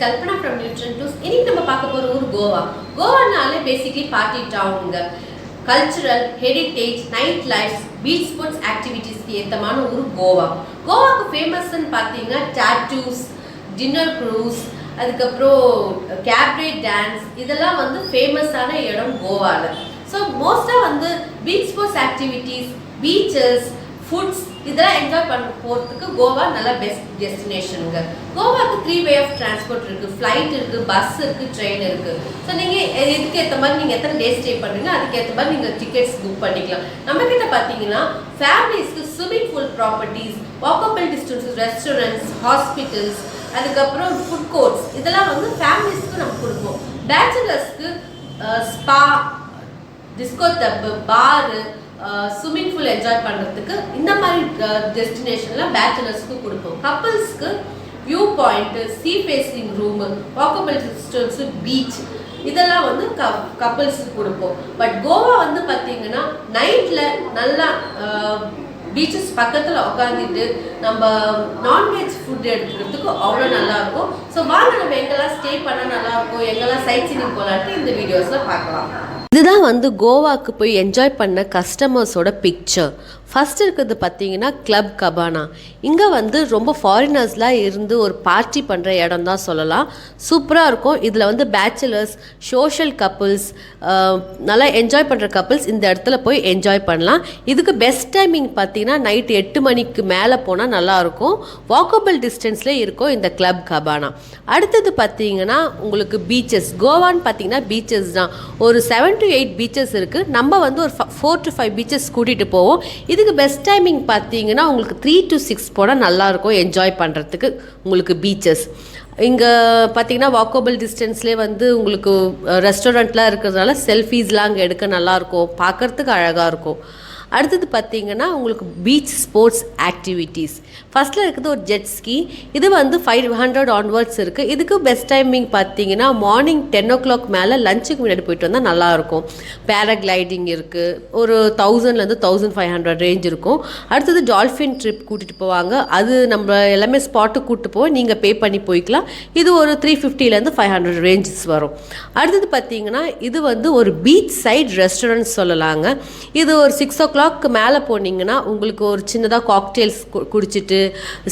Kalpana from Newton Tours. இன்னைக்கு நம்ம பார்க்க போற ஊர் கோவா. கோவானாலே பேசிக்கலி பார்ட்டி டவுனுங்க. Cultural, heritage, night lifes, beach sports ஆக்டிவிட்டீஸ்க்கு ஏத்தமான ஊர் கோவா. கோவாக்கு ஃபேமஸ்ன்னு பார்த்தீங்கன்னா டாட்டூஸ், டின்னர் க்ரூஸ், அதுக்கப்புறம் கேப்ரே டான்ஸ் இதெல்லாம் வந்து ஃபேமஸான இடம் கோவாவில். ஸோ மோஸ்ட்டாக வந்து beach sports activities, beaches, foods இதெல்லாம் என்ஜாய் பண்ண போகிறதுக்கு கோவா நல்ல பெஸ்ட் டெஸ்டினேஷனுங்க. கோவாவுக்கு 3 வே ஆஃப் டிரான்ஸ்போர்ட் இருக்குது. ஃப்ளைட் இருக்குது, பஸ் இருக்குது, ட்ரெயின் இருக்குது. ஸோ நீங்கள் இதுக்கு ஏற்ற மாதிரி நீங்கள் எத்தனை டே ஸ்டே பண்ணுறீங்க அதுக்கேற்ற மாதிரி நீங்கள் டிக்கெட்ஸ் புக் பண்ணிக்கலாம். நம்மக்கிட்ட பார்த்தீங்கன்னா ஃபேமிலிஸ்க்கு swimming pool properties, walkable distances, restaurants, hospitals, அதுக்கப்புறம் ஃபுட் கோர்ட்ஸ் இதெல்லாம் வந்து ஃபேமிலிஸ்க்கு நம்ம கொடுப்போம். பேச்சுலர்ஸ்க்கு ஸ்பா, டிஸ்கோ தப்பு, பாரு, ஸ்விம்மிங் பூல் என்ஜாய் பண்ணுறதுக்கு இந்த மாதிரி டெஸ்டினேஷன்லாம் பேச்சுலர்ஸ்க்கு கொடுப்போம். கப்புள்ஸ்க்கு view point, sea facing room, walkable distance, beach இதெல்லாம் வந்து கப்புள்ஸுக்கு கொடுப்போம். பட் கோவா வந்து பார்த்தீங்கன்னா நைட்டில் நல்லா பீச்சஸ் பக்கத்தில் உட்காந்துட்டு நம்ம நான்வெஜ் ஃபுட் எடுத்துக்கிறதுக்கு அவ்வளோ நல்லாயிருக்கும். ஸோ வாங்க நம்ம எங்கெல்லாம் ஸ்டே பண்ணால் நல்லாயிருக்கும், எங்கெல்லாம் சைட் சீனிங் போகலான்ட்டு இந்த வீடியோஸில் பார்க்கலாம். இதுதான் வந்து கோவாக்கு போய் என்ஜாய் பண்ண கஸ்டமர்ஸோட பிக்சர். ஃபஸ்ட் இருக்கிறது பார்த்தீங்கன்னா கிளப் கபானா. இங்கே வந்து ரொம்ப ஃபாரினர்ஸ்லாம் இருந்து ஒரு பார்ட்டி பண்ணுற இடம் தான் சொல்லலாம். சூப்பராக இருக்கும். இதில் வந்து பேச்சுலர்ஸ், சோஷியல் கப்புள்ஸ், நல்லா என்ஜாய் பண்ணுற கப்புள்ஸ் இந்த இடத்துல போய் என்ஜாய் பண்ணலாம். இதுக்கு பெஸ்ட் டைமிங் பார்த்தீங்கன்னா நைட்டு 8 மணிக்கு மேலே போனால் நல்லாயிருக்கும். வாக்கபிள் டிஸ்டன்ஸ்லேயே இருக்கும் இந்த கிளப் கபானா. அடுத்தது பார்த்தீங்கன்னா உங்களுக்கு பீச்சஸ். கோவான்னு பார்த்தீங்கன்னா பீச்சஸ் தான். ஒரு 7 to 8 பீச்சஸ் இருக்குது. நம்ம வந்து ஒரு 4 to 5 பீச்சஸ் கூட்டிகிட்டு போவோம். இதுக்கு பெஸ்ட் டைமிங் பார்த்தீங்கன்னா உங்களுக்கு 3 to 6 போனால் நல்லாயிருக்கும் என்ஜாய் பண்ணுறதுக்கு உங்களுக்கு பீச்சஸ். இங்கே பார்த்தீங்கன்னா வாக்கபிள் டிஸ்டன்ஸ்லேயே வந்து உங்களுக்கு ரெஸ்டாரண்ட்லாம் இருக்கிறதுனால செல்ஃபீஸ்லாம் அங்கே எடுக்க நல்லாயிருக்கும், பார்க்குறதுக்கு அழகாக இருக்கும். அடுத்தது பார்த்தீங்கன்னா உங்களுக்கு பீச் ஸ்போர்ட்ஸ் ஆக்டிவிட்டீஸ். ஃபஸ்ட்டில் இருக்குது ஒரு ஜெட் ஸ்கீ. இது வந்து 500 ஆன்வர்ட்ஸ் இருக்குது. இதுக்கு பெஸ்ட் டைமிங் பார்த்தீங்கன்னா மார்னிங் 10 o'clock மேலே லஞ்சுக்கு முன்னாடி போயிட்டு வந்தால் நல்லாயிருக்கும். பேராகிளைடிங் இருக்குது. ஒரு 1000லேருந்து 1500 ரேஞ்ச் இருக்கும். அடுத்தது டால்ஃபின் ட்ரிப் கூட்டிகிட்டு போவாங்க. அது நம்ம எல்லாமே ஸ்பாட்டுக்கு கூப்பிட்டு போவோம், நீங்கள் பே பண்ணி போய்க்கலாம். இது ஒரு 350லேருந்து 500 ரேஞ்சஸ் வரும். அடுத்தது பார்த்தீங்கன்னா இது வந்து ஒரு பீச் சைட் ரெஸ்டாரண்ட் சொல்லலாங்க. இது ஒரு 6 o'clock மேலே போனீங்கன்னா உங்களுக்கு ஒரு சின்னதாக காக்டெயில்ஸ் குடிச்சிட்டு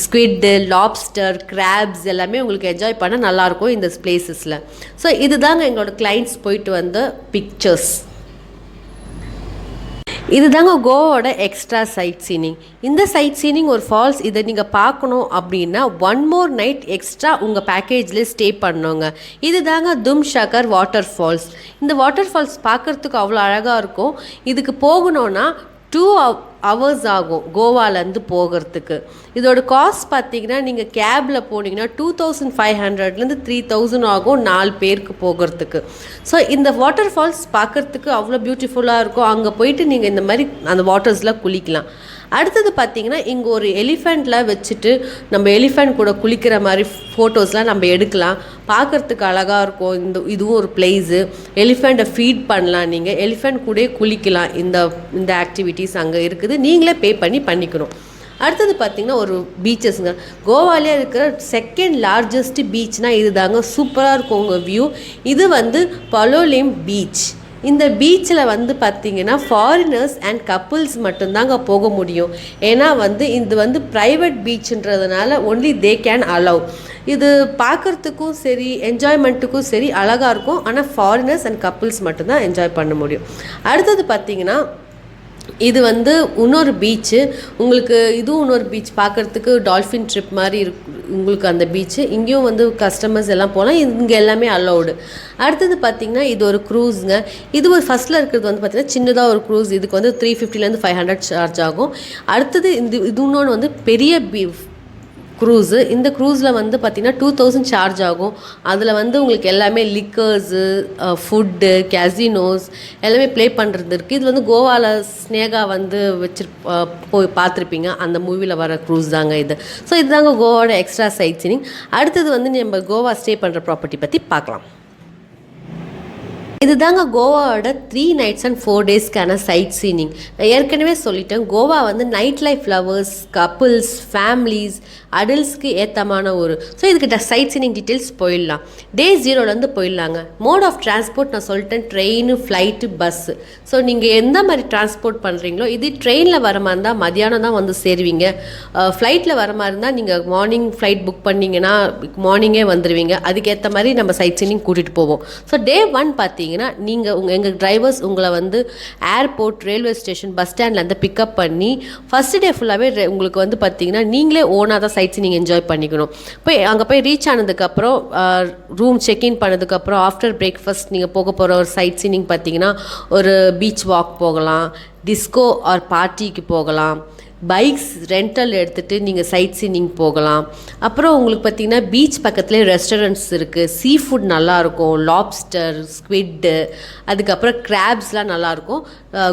ஸ்குவிட்டு, லாப்ஸ்டர், கிராப்ஸ் எல்லாமே உங்களுக்கு என்ஜாய் பண்ண நல்லாயிருக்கும் இந்த பிளேசஸில். ஸோ இதுதாங்க எங்களோட கிளைண்ட்ஸ் போயிட்டு வந்த பிக்சர்ஸ். இதுதாங்க கோவாவோட எக்ஸ்ட்ரா சைட் சீனிங். இந்த சைட் சீனிங் ஒரு ஃபால்ஸ், இதை நீங்கள் பார்க்கணும் அப்படின்னா 1 more night எக்ஸ்ட்ரா உங்கள் பேக்கேஜில் ஸ்டே பண்ணோங்க. இது தாங்க தும் ஷக்கர் வாட்டர் ஃபால்ஸ். இந்த வாட்டர் ஃபால்ஸ் பார்க்குறதுக்கு அவ்வளோ அழகாக இருக்கும். இதுக்கு போகணுன்னா 2 hours ஆகும் கோவாலேருந்து போகிறதுக்கு. இதோட காஸ்ட் பார்த்தீங்கன்னா நீங்கள் கேபில் போனீங்கன்னா 2500லேருந்து 3000 ஆகும் 4 பேருக்கு போகிறதுக்கு. ஸோ இந்த வாட்டர் ஃபால்ஸ் பார்க்குறதுக்கு அவ்வளோ பியூட்டிஃபுல்லாக இருக்கும். அங்கே போயிட்டு நீங்கள் இந்த மாதிரி அந்த வாட்டர்ஸில் குளிக்கலாம். அடுத்தது பார்த்தீங்கன்னா இங்கே ஒரு எலிஃபெண்ட்லாம் வச்சுட்டு நம்ம எலிஃபெண்ட் கூட குளிக்கிற மாதிரி ஃபோட்டோஸ்லாம் நம்ம எடுக்கலாம். பார்க்குறதுக்கு அழகாக இருக்கும். இதுவும் ஒரு பிளேஸு. எலிஃபெண்ட்டை ஃபீட் பண்ணலாம், நீங்கள் எலிஃபெண்ட் கூட குளிக்கலாம். இந்த ஆக்டிவிட்டீஸ் அங்கே இருக்குது. நீங்களே பே பண்ணிக்கணும். அடுத்தது பார்த்திங்கன்னா ஒரு பீச்சஸ்ங்க. கோவாலே இருக்கிற 2nd largest பீச்னால் இது தாங்க. சூப்பராக இருக்கும் உங்கள் வியூ. இது வந்து பலோலிம் பீச். இந்த பீச்சில் வந்து பார்த்திங்கன்னா ஃபாரினர்ஸ் அண்ட் கப்புள்ஸ் மட்டும்தாங்க போக முடியும். ஏன்னா வந்து இது வந்து ப்ரைவேட் பீச்சுன்றதுனால ஒன்லி தே கேன் அலோவ். இது பார்க்குறதுக்கும் சரி என்ஜாய்மெண்ட்டுக்கும் சரி அழகாக இருக்கும். ஆனால் ஃபாரினர்ஸ் அண்ட் கப்புள்ஸ் மட்டும்தான் என்ஜாய் பண்ண முடியும். அடுத்தது பார்த்திங்கன்னா இது வந்து இன்னொரு பீச்சு. உங்களுக்கு இதுவும் இன்னொரு பீச் பார்க்குறதுக்கு டால்ஃபின் ட்ரிப் மாதிரி உங்களுக்கு அந்த பீச்சு. இங்கேயும் வந்து கஸ்டமர்ஸ் எல்லாம் போகலாம். இங்கே எல்லாமே அலௌடு. அடுத்தது பார்த்திங்கன்னா இது ஒரு க்ரூஸுங்க. இது ஒரு ஃபஸ்ட்டில் இருக்கிறது வந்து பார்த்திங்கன்னா சின்னதாக ஒரு க்ரூஸ். இதுக்கு வந்து 350லேருந்து 500 சார்ஜ் ஆகும். அடுத்தது இது இன்னொன்று வந்து பெரிய க்ரூஸு. இந்த க்ரூஸில் வந்து பார்த்திங்கன்னா 2000 சார்ஜ் ஆகும். அதில் வந்து உங்களுக்கு எல்லாமே லிக்கர்ஸு, ஃபுட்டு, கேசினோஸ் எல்லாமே ப்ளே பண்ணுறது இருக்குது. இது வந்து கோவாவில் ஸ்னேகா வந்து போய் பார்த்துருப்பீங்க, அந்த மூவியில் வர க்ரூஸ் தாங்க இது. ஸோ இதுதாங்க கோவாவோட எக்ஸ்ட்ரா சைட் சீனிங். அடுத்தது வந்து நம்ம கோவா ஸ்டே பண்ணுற ப்ராப்பர்ட்டி பற்றி பார்க்கலாம். இதுதாங்க கோவாவோட 3 nights and 4 daysக்கான சைட் சீனிங். நான் ஏற்கனவே சொல்லிட்டேன், கோவா வந்து night life lovers, couples, families, அடல்ட்ஸ்க்கு ஏத்தமான ஒரு. ஸோ இதுக்கிட்ட சைட் சீனிங் டீட்டெயில்ஸ் போயிடலாம். டே 0லேருந்து போயிடலாங்க. மோட் ஆஃப் டிரான்ஸ்போர்ட் நான் சொல்லிட்டேன், ட்ரெயின், ஃப்ளைட்டு, பஸ்ஸு. ஸோ நீங்கள் எந்த மாதிரி டிரான்ஸ்போர்ட் பண்ணுறீங்களோ, இது ட்ரெயினில் வர மாதிரி இருந்தால் மதியானம் தான் வந்து சேருவீங்க. ஃப்ளைட்டில் வர மாதிரி இருந்தால் நீங்கள் மார்னிங் ஃப்ளைட் புக் பண்ணிங்கன்னா மார்னிங்கே வந்துடுவீங்க. அதுக்கேற்ற மாதிரி நம்ம சைட் சீனிங் கூட்டிகிட்டு போவோம். ஸோ டே 1 பார்த்தீங்கன்னா நீங்கள் எங்கள் டிரைவர்ஸ் உங்களை வந்து ஏர்போர்ட், ரயில்வே ஸ்டேஷன், பஸ் ஸ்டாண்ட்லேருந்து பிக்கப் பண்ணி ஃபஸ்ட்டு டே ஃபுல்லாகவே உங்களுக்கு வந்து பார்த்தீங்கன்னா நீங்களே ஓனாக தான் சைட் சீனிங் என்ஜாய் பண்ணிக்கணும். அங்கே போய் ரீச் ஆனதுக்கப்புறம் ரூம் செக்இன் பண்ணதுக்கப்புறம் ஆஃப்டர் பிரேக்ஃபாஸ்ட் நீங்கள் போக போகிற ஒரு சைட் சீனிங் பார்த்தீங்கன்னா ஒரு பீச் வாக் போகலாம், டிஸ்கோ ஆர் பார்ட்டிக்கு போகலாம், பைக்ஸ் ரெண்டல் எடுத்துகிட்டு நீங்கள் சைட் சீனிங் போகலாம். அப்புறம் உங்களுக்கு பார்த்திங்கன்னா பீச் பக்கத்துலேயே ரெஸ்டாரண்ட்ஸ் இருக்குது. சீ ஃபுட் நல்லாயிருக்கும், லாப்ஸ்டர், ஸ்குவிட்டு, அதுக்கப்புறம் கிராப்ஸ்லாம் நல்லாயிருக்கும்.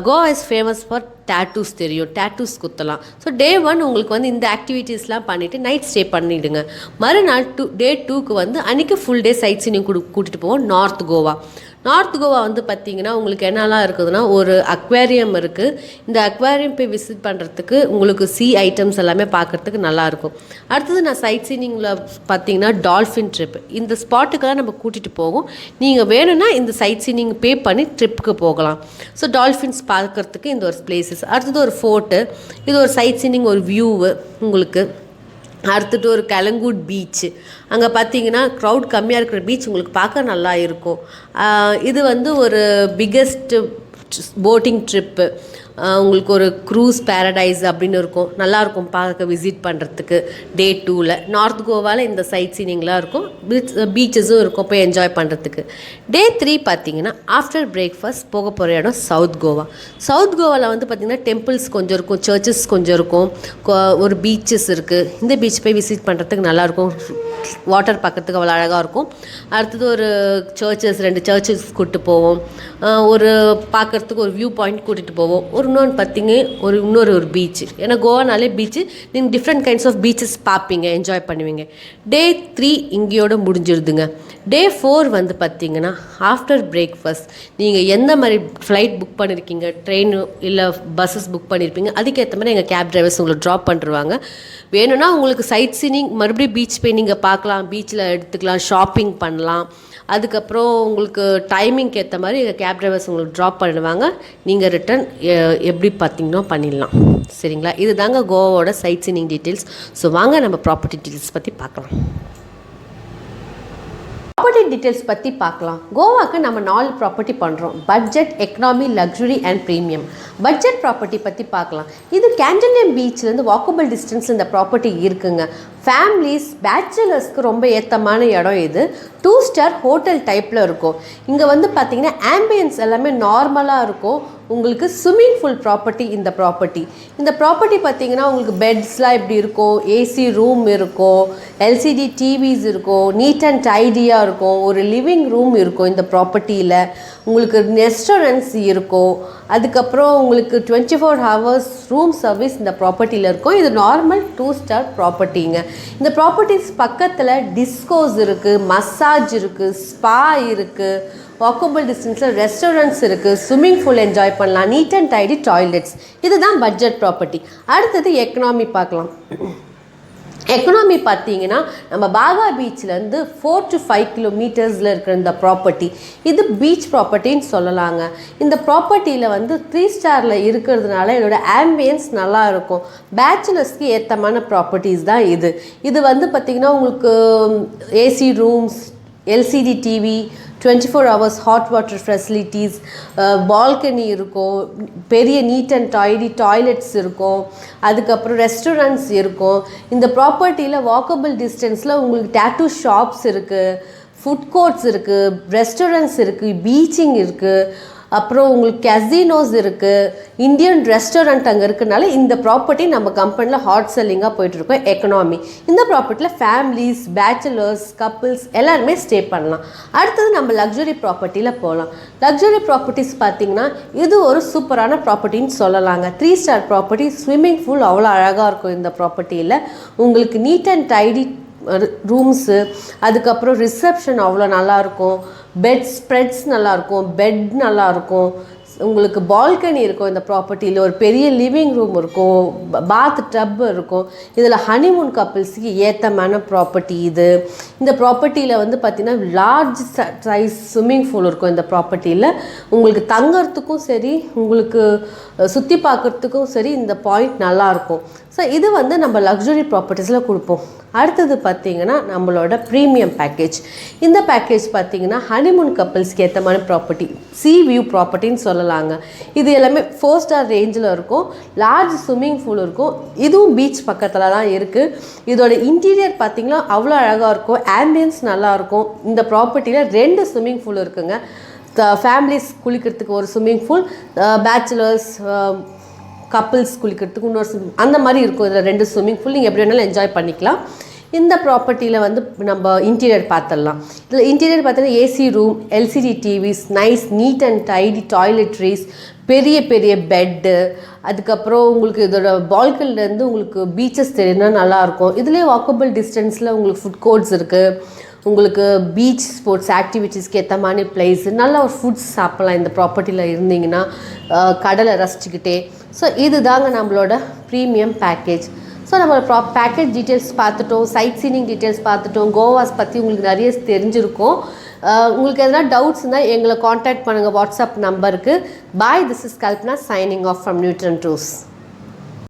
Goa is famous for tattoos, தெரியும், டேட்டூஸ் குத்தலாம். ஸோ டே 1 உங்களுக்கு வந்து இந்த ஆக்டிவிட்டீஸ்லாம் பண்ணிவிட்டு நைட் ஸ்டே பண்ணிவிடுங்க. மறுநாள் டே 2க்கு வந்து அன்றைக்கி ஃபுல் டே சைட் சீனிங் கூட்டிகிட்டு போவோம். நார்த் கோவா வந்து பார்த்திங்கன்னா உங்களுக்கு என்னெல்லாம் இருக்குதுன்னா, ஒரு அக்வேரியம் இருக்குது. இந்த அக்வேரியம் போய் விசிட் பண்ணுறதுக்கு உங்களுக்கு ஐட்டம்ஸ் எல்லாமே பார்க்குறதுக்கு நல்லாயிருக்கும். அடுத்தது நான் சைட் சீனிங்கில் பார்த்திங்கன்னா டால்ஃபின் ட்ரிப், இந்த ஸ்பாட்டுக்கெல்லாம் நம்ம கூட்டிகிட்டு போவோம். நீங்கள் வேணும்னா இந்த சைட் சீனிங் பே பண்ணி ட்ரிப்புக்கு போகலாம். ஸோ டால்ஃபின்ஸ் பார்க்குறதுக்கு இந்த ஒரு பிளேசஸ். அடுத்தது ஒரு ஃபோர்ட்டு, இது ஒரு சைட் சீனிங், ஒரு வியூவு உங்களுக்கு. அடுத்துட்டு ஒரு கலங்கூட் பீச்சு, அங்கே பார்த்தீங்கன்னா க்ரௌட் கம்மியாக இருக்கிற பீச் உங்களுக்கு பார்க்க நல்லா இருக்கும். இது வந்து ஒரு பிக்கெஸ்ட்டு போட்டிங் ட்ரிப்பு. உங்களுக்கு ஒரு க்ரூஸ் பேரடைஸ் அப்படின்னு இருக்கும், நல்லாயிருக்கும் பார்க்க விசிட் பண்ணுறதுக்கு. டே 2ல் நார்த் கோவாவில் இந்த சைட் சீனிங்லாம் இருக்கும், பீச்சஸும் இருக்கும் போய் என்ஜாய் பண்ணுறதுக்கு. டே 3 பார்த்தீங்கன்னா ஆஃப்டர் பிரேக்ஃபாஸ்ட் போக போகிற இடம் சவுத் கோவாவில் வந்து பார்த்திங்கன்னா டெம்பிள்ஸ் கொஞ்சம் இருக்கும், சர்ச்சஸ் கொஞ்சம் இருக்கும், ஒரு பீச்சஸ் இருக்குது. இந்த பீச் போய் விசிட் பண்ணுறதுக்கு நல்லாயிருக்கும், வாட்டர் பார்க்குறதுக்கு அவ்வளோ அழகாக இருக்கும். அடுத்தது ஒரு சர்ச்சஸ், 2 சர்ச்சஸ் கூப்பிட்டு போவோம். ஒரு பார்க்குறதுக்கு ஒரு வியூ பாயிண்ட் கூட்டிகிட்டு போவோம். இன்னொன்று பார்த்தீங்க இன்னொரு பீச்சு. ஏன்னா கோவானாலே பீச்சு, நீங்கள் டிஃப்ரெண்ட் கைண்ட்ஸ் ஆஃப் பீச்சஸ் பார்ப்பீங்க, என்ஜாய் பண்ணுவீங்க. டே 3 இங்கேயோட முடிஞ்சிருதுங்க. டே 4 வந்து பார்த்தீங்கன்னா ஆஃப்டர் பிரேக்ஃபாஸ்ட் நீங்கள் எந்த மாதிரி ஃப்ளைட் புக் பண்ணியிருக்கீங்க, ட்ரெயின் இல்லை பஸ்ஸஸ் புக் பண்ணியிருப்பீங்க, அதுக்கேற்ற மாதிரி எங்கள் கேப் டிரைவர்ஸ் உங்களை ட்ராப் பண்ணிருவாங்க. வேணும்னா உங்களுக்கு சைட் சீனிங் மறுபடியும் பீச் போய் நீங்கள் பார்க்கலாம், பீச்சில் எடுத்துக்கலாம், ஷாப்பிங் பண்ணலாம். அதுக்கப்புறம் உங்களுக்கு டைமிங்க்கு ஏற்ற மாதிரி எங்கள் கேப் டிரைவர்ஸ் உங்களுக்கு ட்ராப் பண்ணிடுவாங்க. நீங்கள் ரிட்டன் எப்படி பார்த்தீங்கன்னா பண்ணிடலாம். சரிங்களா? இது தாங்க கோவாவோட சைட் சீனிங் டீட்டெயில்ஸ். ஸோ வாங்க நம்ம ப்ராப்பர்ட்டி டீட்டெயில்ஸ் பற்றி பார்க்கலாம். ப்ராப்பர்ட்டி டீட்டெயில்ஸ் பற்றி பார்க்கலாம். கோவாக்கு நம்ம 4 ப்ராப்பர்ட்டி பண்ணுறோம்: budget, economy, luxury and premium. Budget property பற்றி பார்க்கலாம். இது கேண்டலியம் பீச்லேருந்து வாக்கபிள் டிஸ்டன்ஸ் இந்த ப்ராப்பர்ட்டி இருக்குங்க. ஃபேமிலிஸ், பேச்சுலர்ஸ்க்கு ரொம்ப ஏற்றமான இடம் இது. 2 ஸ்டார் ஹோட்டல் டைப்பில் இருக்கும். இங்கே வந்து பார்த்திங்கன்னா ஆம்பியன்ஸ் எல்லாமே நார்மலாக இருக்கும். உங்களுக்கு ஸ்விம்மிங் ஃபுல் ப்ராப்பர்ட்டி இந்த ப்ராப்பர்ட்டி பார்த்திங்கன்னா உங்களுக்கு பெட்ஸ்லாம் இப்படி இருக்கும், ஏசி ரூம் இருக்கும், எல்சிடி டிவிஸ் இருக்கும், நீட் அண்ட் டைடியாக இருக்கும், ஒரு லிவிங் ரூம் இருக்கும் இந்த ப்ராப்பர்ட்டியில். உங்களுக்கு ரெஸ்டாரண்ட்ஸ் இருக்கும். அதுக்கப்புறம் உங்களுக்கு 24 ஹவர்ஸ் ரூம் சர்வீஸ் இந்த ப்ராப்பர்ட்டியில் இருக்கும். இது நார்மல் 2 ஸ்டார் ப்ராப்பர்ட்டிங்க. இந்த ப்ராப்பர்ட்டிஸ் பக்கத்தில் டிஸ்கோஸ் இருக்குது, மசாஜ் இருக்குது, ஸ்பா இருக்குது, வாக்கபிள் டிஸ்டன்ஸில் ரெஸ்டாரண்ட்ஸ் இருக்குது, ஸ்விம்மிங் பூல் என்ஜாய் பண்ணலாம், நீட் அண்ட் டைடி டாய்லெட்ஸ். இதுதான் பட்ஜெட் ப்ராப்பர்ட்டி. அடுத்தது எக்கனாமி பார்க்கலாம். எக்கனாமி பார்த்தீங்கன்னா நம்ம பாகா பீச்லேருந்து 4 to 5 கிலோமீட்டர்ஸில் இருக்கிற இந்த ப்ராப்பர்ட்டி, இது பீச் ப்ராப்பர்ட்டின்னு சொல்லலாங்க. இந்த ப்ராப்பர்ட்டியில் வந்து 3 ஸ்டாரில் இருக்கிறதுனால இதோட ஆம்பியன்ஸ் நல்லா இருக்கும். பேச்சுலர்ஸ்க்கு ஏற்றமான ப்ராப்பர்ட்டிஸ் தான் இது வந்து பார்த்திங்கன்னா உங்களுக்கு AC rooms, LCD TV, 24 hours hot water facilities, balcony இருக்கும், பெரிய நீட் அண்ட் டைடி டாய்லெட்ஸ் இருக்கும், அதுக்கப்புறம் ரெஸ்டாரண்ட்ஸ் இருக்கும். இந்த ப்ராப்பர்ட்டியில் வாக்கபிள் டிஸ்டன்ஸில் உங்களுக்கு டேட்டூ ஷாப்ஸ் இருக்குது, ஃபுட் கோர்ட்ஸ் இருக்குது, ரெஸ்டாரண்ட்ஸ் இருக்குது, பீச்சிங் இருக்குது, அப்புறம் உங்களுக்கு கசினோஸ் இருக்குது, இந்தியன் ரெஸ்டாரண்ட் அங்கே இருக்கிறனால இந்த ப்ராப்பர்ட்டி நம்ம கம்பெனியில் ஹாட் செல்லிங்காக போயிட்டுருக்கோம். எக்கனாமி இந்த ப்ராப்பர்ட்டியில் ஃபேமிலிஸ், பேச்சுலர்ஸ், கப்புள்ஸ் எல்லாருமே ஸ்டே பண்ணலாம். அடுத்தது நம்ம லக்ஸுரி ப்ராப்பர்ட்டியில் போகலாம். லக்ஸுரி ப்ராப்பர்ட்டிஸ் பார்த்திங்கன்னா இது ஒரு சூப்பரான ப்ராப்பர்ட்டின்னு சொல்லலாங்க. 3 ஸ்டார் ப்ராப்பர்ட்டி, ஸ்விம்மிங் பூல் அவ்வளோ அழகாக இருக்கும் இந்த ப்ராப்பர்ட்டியில். உங்களுக்கு நீட் அண்ட் டைடி ரூம்ஸு, அதுக்கப்புறம் ரிசப்ஷன் அவ்வளோ நல்லாயிருக்கும், பெட் ஸ்ப்ரெட்ஸ் நல்லாயிருக்கும், பெட் நல்லாயிருக்கும், உங்களுக்கு பால்கனி இருக்கும், இந்த ப்ராப்பர்ட்டியில் ஒரு பெரிய லிவிங் ரூம் இருக்கும், பாத் டப் இருக்கும். இதில் ஹனிமூன் கப்பிள்ஸுக்கு ஏற்றமான ப்ராப்பர்ட்டி இது. இந்த ப்ராப்பர்ட்டியில் வந்து பார்த்திங்கன்னா லார்ஜ் சைஸ் ஸ்விம்மிங் பூல் இருக்கும். இந்த ப்ராப்பர்ட்டியில் உங்களுக்கு தங்கறதுக்கும் சரி, உங்களுக்கு சுற்றி பார்க்குறதுக்கும் சரி இந்த பாயிண்ட் நல்லாயிருக்கும். ஸோ இது வந்து நம்ம லக்ஸுரி ப்ராப்பர்ட்டிஸில் கொடுப்போம். அடுத்தது பார்த்திங்கன்னா நம்மளோட ப்ரீமியம் பேக்கேஜ். இந்த பேக்கேஜ் பார்த்திங்கன்னா ஹனிமூன் கப்பிள்ஸ்க்கு ஏற்றமான ப்ராப்பர்ட்டி, சீ வியூ ப்ராப்பர்ட்டின்னு சொல்லலாங்க. இது எல்லாமே 4 ஸ்டார் ரேஞ்சில் இருக்கும், லார்ஜ் ஸ்விம்மிங் பூல் இருக்கும். இதுவும் பீச் பக்கத்தில் தான் இருக்குது. இதோட இன்டீரியர் பார்த்திங்கன்னா அவ்வளோ அழகாக இருக்கும், ஆம்பியன்ஸ் நல்லாயிருக்கும். இந்த ப்ராப்பர்ட்டியில் 2 ஸ்விம்மிங் பூல் இருக்குங்க. ஃபேமிலிஸ் குளிக்கிறதுக்கு ஒரு ஸ்விம்மிங் பூல், பேச்சுலர்ஸ் கப்பிள்ஸ் குளிக்கிறதுக்கு இன்னொரு அந்த மாதிரி இருக்கும். இதில் 2 ஸ்விம்மிங் பூல் நீங்கள் எப்படி வேணாலும் என்ஜாய் பண்ணிக்கலாம். இந்த ப்ராப்பர்ட்டியில் வந்து நம்ம இன்டீரியர் பார்த்துடலாம். இதில் இன்டீரியர் பார்த்தீங்கன்னா AC room, LCD TVs, nice neat and tidy toiletries, பெரிய பெரிய பெட்டு, அதுக்கப்புறம் உங்களுக்கு இதோட பால்கனிலேருந்து உங்களுக்கு பீச்சஸ் தெரியும்னா நல்லாயிருக்கும். இதுலேயே வாக்கபிள் டிஸ்டன்ஸில் உங்களுக்கு ஃபுட் கோர்ட்ஸ் இருக்குது, உங்களுக்கு பீச் ஸ்போர்ட்ஸ் ஆக்டிவிட்டீஸ்க்கு ஏற்ற மாதிரி பிளேஸ், நல்லா ஒரு ஃபுட்ஸ் சாப்பிட்லாம் இந்த ப்ராப்பர்ட்டியில் இருந்தீங்கன்னா, கடலை ரசிச்சுக்கிட்டே. ஸோ இது தாங்க நம்மளோட ப்ரீமியம் பேக்கேஜ். ஸோ நம்ம பேக்கேஜ் டீட்டெயில்ஸ் பார்த்துட்டோம், சைட் சீனிங் டீட்டெயில்ஸ் பார்த்துட்டோம், கோவாஸ் பற்றி உங்களுக்கு நிறைய தெரிஞ்சிருக்கும். உங்களுக்கு எதனா டவுட்ஸ் இருந்தால் எங்களை காண்டாக்ட் பண்ணுங்கள் வாட்ஸ்அப் நம்பருக்கு. Bye, this is Kalpana signing off from Newton tours.